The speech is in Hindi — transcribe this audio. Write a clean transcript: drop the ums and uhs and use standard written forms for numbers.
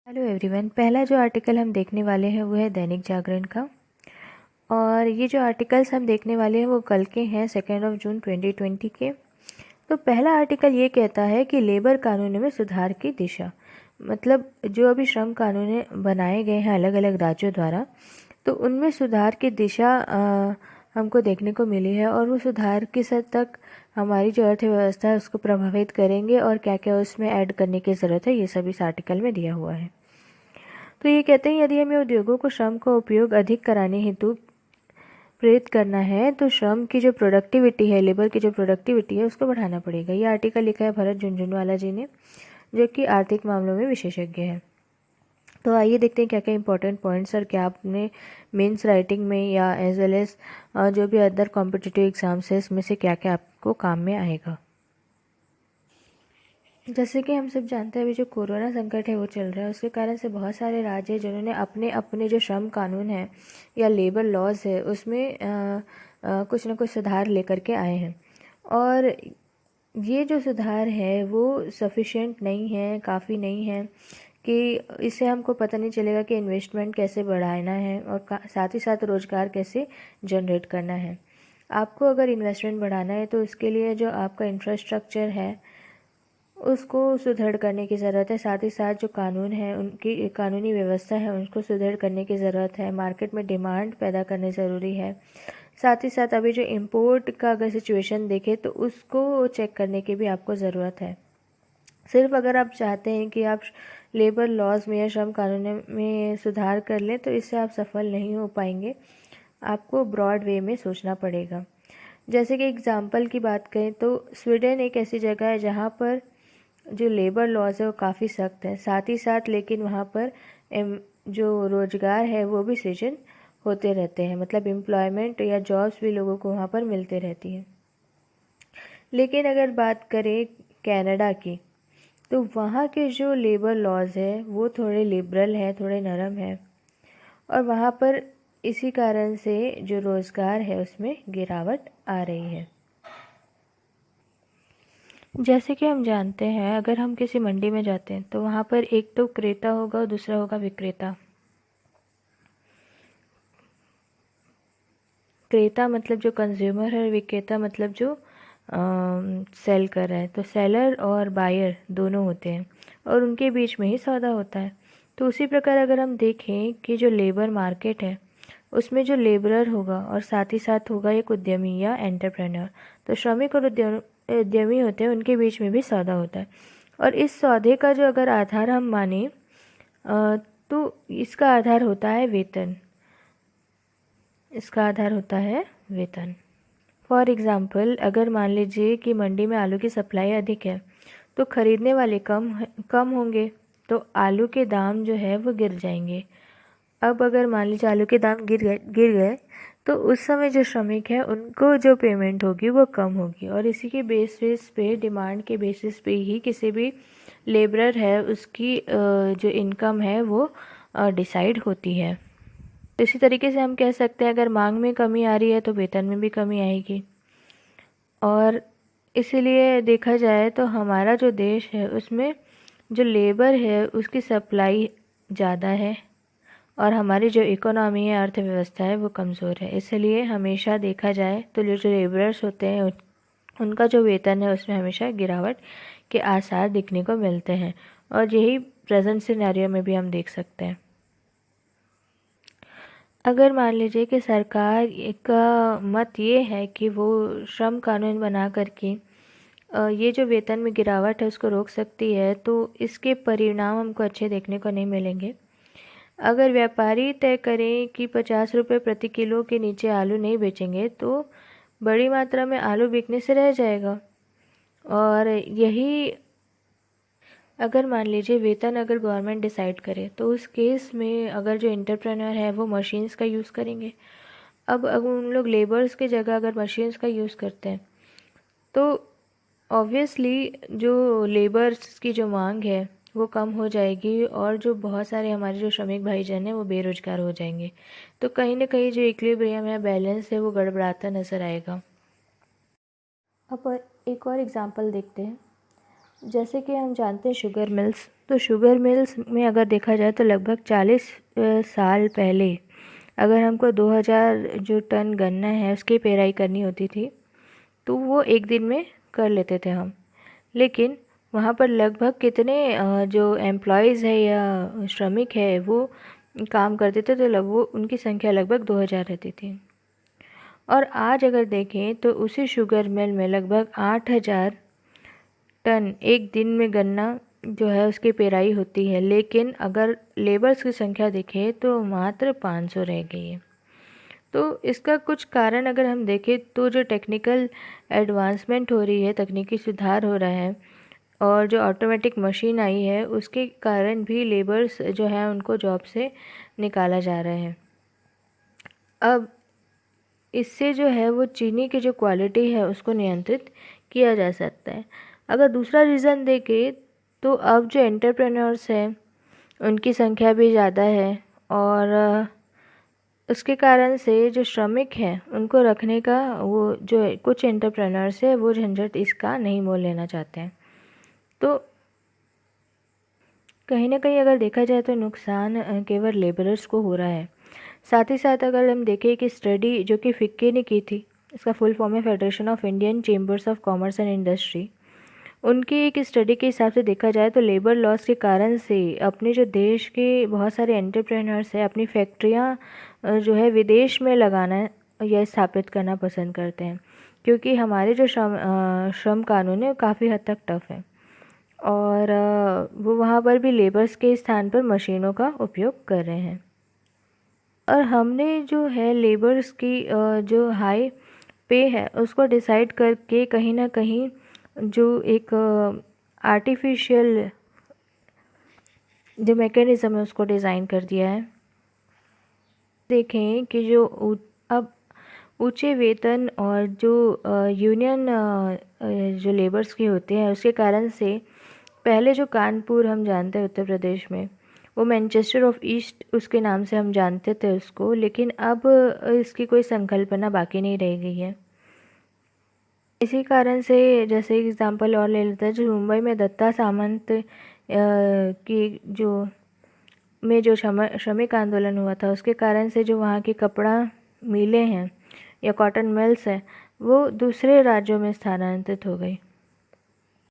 Hello everyone. पहला जो आर्टिकल हम देखने वाले हैं वो है दैनिक जागरण का। और ये जो आर्टिकल्स हम देखने वाले हैं वो कल के हैं 2 जून 2020 के। तो पहला आर्टिकल ये कहता है कि लेबर कानूनों में सुधार की दिशा। मतलब जो अभी श्रम कानून बनाए गए हैं अलग अलग राज्यों द्वारा, तो उनमें सुधार की दिशा हमको देखने को मिली है। और वो सुधार किस हद तक हमारी जो अर्थव्यवस्था है उसको प्रभावित करेंगे और क्या क्या उसमें ऐड करने की ज़रूरत है, ये सब इस आर्टिकल में दिया हुआ है। तो ये कहते हैं यदि हमें उद्योगों को श्रम का उपयोग अधिक कराने हेतु प्रेरित करना है तो श्रम की जो प्रोडक्टिविटी है, लेबर की जो प्रोडक्टिविटी है, उसको बढ़ाना पड़ेगा। ये आर्टिकल लिखा है भरत झुनझुनवाला जी ने, जो कि आर्थिक मामलों में विशेषज्ञ है। तो आइए देखते हैं क्या क्या इंपॉर्टेंट पॉइंट्स और क्या आपने मेंस राइटिंग में या एज वेल एज जो भी अदर कॉम्पिटिटिव एग्जाम्स है इसमें से क्या क्या आपको काम में आएगा। जैसे कि हम सब जानते हैं अभी जो कोरोना संकट है वो चल रहा है, उसके कारण से बहुत सारे राज्य हैं जिन्होंने अपने अपने जो श्रम कानून है या लेबर लॉज है उसमें कुछ ना कुछ सुधार लेकर के आए हैं। और ये जो सुधार है वो सफिशिएंट नहीं है, काफ़ी नहीं है कि इससे हमको पता नहीं चलेगा कि इन्वेस्टमेंट कैसे बढ़ाना है और साथ ही साथ रोज़गार कैसे जनरेट करना है। आपको अगर इन्वेस्टमेंट बढ़ाना है तो उसके लिए जो आपका इंफ्रास्ट्रक्चर है उसको सुदृढ़ करने की ज़रूरत है। साथ ही साथ जो कानून है, उनकी कानूनी व्यवस्था है, उनको सुदृढ़ करने की ज़रूरत है। मार्केट में डिमांड पैदा करनी ज़रूरी है। साथ ही साथ अभी जो इम्पोर्ट का अगर सिचुएशन देखें तो उसको चेक करने की भी आपको ज़रूरत है। सिर्फ अगर आप चाहते हैं कि आप लेबर लॉज में या श्रम कानून में सुधार कर लें तो इससे आप सफल नहीं हो पाएंगे। आपको ब्रॉड वे में सोचना पड़ेगा। जैसे कि एग्ज़ाम्पल की बात करें तो स्वीडन एक ऐसी जगह है जहाँ पर जो लेबर लॉज है वो काफ़ी सख्त है। साथ ही साथ लेकिन वहाँ पर जो रोज़गार है वो भी सृजन होते रहते हैं, मतलब एम्प्लॉयमेंट या जॉब्स भी लोगों को वहाँ पर मिलते रहती है। लेकिन अगर बात करें कनाडा की तो वहाँ के जो लेबर लॉज है वो थोड़े लिबरल है, थोड़े नरम है। और वहाँ पर इसी कारण से जो रोज़गार है उसमें गिरावट आ रही है। जैसे कि हम जानते हैं अगर हम किसी मंडी में जाते हैं तो वहाँ पर एक तो क्रेता होगा और दूसरा होगा विक्रेता। क्रेता मतलब जो कंज्यूमर है और विक्रेता मतलब जो सेल कर रहा है। तो सेलर और बायर दोनों होते हैं और उनके बीच में ही सौदा होता है। तो उसी प्रकार अगर हम देखें कि जो लेबर मार्केट है उसमें जो लेबरर होगा और साथ ही साथ होगा एक उद्यमी या एंटरप्रेन्योर। तो श्रमिक और उद्यमी होते हैं, उनके बीच में भी सौदा होता है। और इस सौदे का जो अगर आधार हम माने तो इसका आधार होता है वेतन। इसका आधार होता है वेतन। फॉर एग्ज़ाम्पल अगर मान लीजिए कि मंडी में आलू की सप्लाई अधिक है तो ख़रीदने वाले कम होंगे, तो आलू के दाम जो है वो गिर जाएंगे। अब अगर मान लीजिए आलू के दाम गिर गए तो उस समय जो श्रमिक है उनको जो पेमेंट होगी वो कम होगी। और इसी के बेसिस पे, डिमांड के बेसिस पे ही किसी भी लेबरर है उसकी जो इनकम है वो डिसाइड होती है। इसी तरीके से हम कह सकते हैं अगर मांग में कमी आ रही है तो वेतन में भी कमी आएगी। और इसीलिए देखा जाए तो हमारा जो देश है उसमें जो लेबर है उसकी सप्लाई ज़्यादा है और हमारी जो इकोनॉमी है, अर्थव्यवस्था है, वो कमज़ोर है। इसलिए हमेशा देखा जाए तो जो लेबरर्स होते हैं उनका जो वेतन है उसमें हमेशा गिरावट के आसार दिखने को मिलते हैं। और यही प्रेजेंट सिनेरियो में भी हम देख सकते हैं। अगर मान लीजिए कि सरकार का मत ये है कि वो श्रम कानून बना करके ये जो वेतन में गिरावट है उसको रोक सकती है, तो इसके परिणाम हमको अच्छे देखने को नहीं मिलेंगे। अगर व्यापारी तय करें कि 50 रुपये प्रति किलो के नीचे आलू नहीं बेचेंगे तो बड़ी मात्रा में आलू बिकने से रह जाएगा। और यही अगर मान लीजिए वेतन अगर गवर्नमेंट डिसाइड करे तो उस केस में अगर जो एंटरप्रेन्योर है वो मशीन्स का यूज़ करेंगे। अब अगर उन लोग लेबर्स के जगह अगर मशीन्स का यूज़ करते हैं तो ऑब्वियसली जो लेबर्स की जो मांग है वो कम हो जाएगी और जो बहुत सारे हमारे जो श्रमिक भाईजान हैं वो बेरोजगार हो जाएंगे। तो कहीं ना कहीं जो इक्विलिब्रियम है, बैलेंस है, वो गड़बड़ाता नज़र आएगा। अब एक और एग्जांपल देखते हैं। जैसे कि हम जानते हैं शुगर मिल्स, तो शुगर मिल्स में अगर देखा जाए तो लगभग 40 साल पहले अगर हमको 2000 जो टन गन्ना है उसकी पेराई करनी होती थी तो वो एक दिन में कर लेते थे हम। लेकिन वहाँ पर लगभग कितने जो एम्प्लॉयज़ है या श्रमिक है वो काम करते थे, तो वो उनकी संख्या लगभग 2000 रहती थी। और आज अगर देखें तो उसी शुगर मिल में लगभग 8000 टन एक दिन में गन्ना जो है उसकी पेराई होती है, लेकिन अगर लेबर्स की संख्या देखें तो मात्र 500 रह गई है। तो इसका कुछ कारण अगर हम देखें तो जो टेक्निकल एडवांसमेंट हो रही है, तकनीकी सुधार हो रहा है और जो ऑटोमेटिक मशीन आई है उसके कारण भी लेबर्स जो है उनको जॉब से निकाला जा रहा है। अब इससे जो है वो चीनी की जो क्वालिटी है उसको नियंत्रित किया जा सकता है। अगर दूसरा रीज़न देखें तो अब जो एंटरप्रेन्योर्स हैं उनकी संख्या भी ज़्यादा है और उसके कारण से जो श्रमिक हैं उनको रखने का वो जो कुछ एंटरप्रेन्योर्स है वो झंझट इसका नहीं मोल लेना चाहते हैं। तो कहीं ना कहीं अगर देखा जाए तो नुकसान केवल लेबरर्स को हो रहा है। साथ ही साथ अगर हम देखें कि स्टडी जो कि फिक्की ने की थी, इसका फुल फॉर्म है federation of Indian chambers of commerce and industry, उनकी एक स्टडी के हिसाब से देखा जाए तो लेबर लॉस के कारण से अपने जो देश के बहुत सारे एंटरप्रेन्योर्स हैं अपनी फैक्ट्रियां जो है विदेश में लगाना या स्थापित करना पसंद करते हैं, क्योंकि हमारे जो श्रम कानून है वो काफ़ी हद तक टफ है और वो वहाँ पर भी लेबर्स के स्थान पर मशीनों का उपयोग कर रहे हैं। और हमने जो है लेबर्स की जो हाई पे है उसको डिसाइड करके कहीं ना कहीं जो एक आर्टिफिशियल जो मैकेनिज़्म है उसको डिज़ाइन कर दिया है। देखें कि जो अब ऊंचे वेतन और जो यूनियन जो लेबर्स के होते हैं उसके कारण से पहले जो कानपुर हम जानते हैं उत्तर प्रदेश में, वो मैनचेस्टर ऑफ ईस्ट उसके नाम से हम जानते थे उसको, लेकिन अब इसकी कोई संकल्पना बाकी नहीं रह गई है। इसी कारण से जैसे एग्जांपल और ले लेते हैं, जो मुंबई में दत्ता सामंत की जो श्रमिक आंदोलन हुआ था उसके कारण से जो वहाँ की कपड़ा मिलें हैं या कॉटन मिल्स हैं वो दूसरे राज्यों में स्थानांतरित हो गई।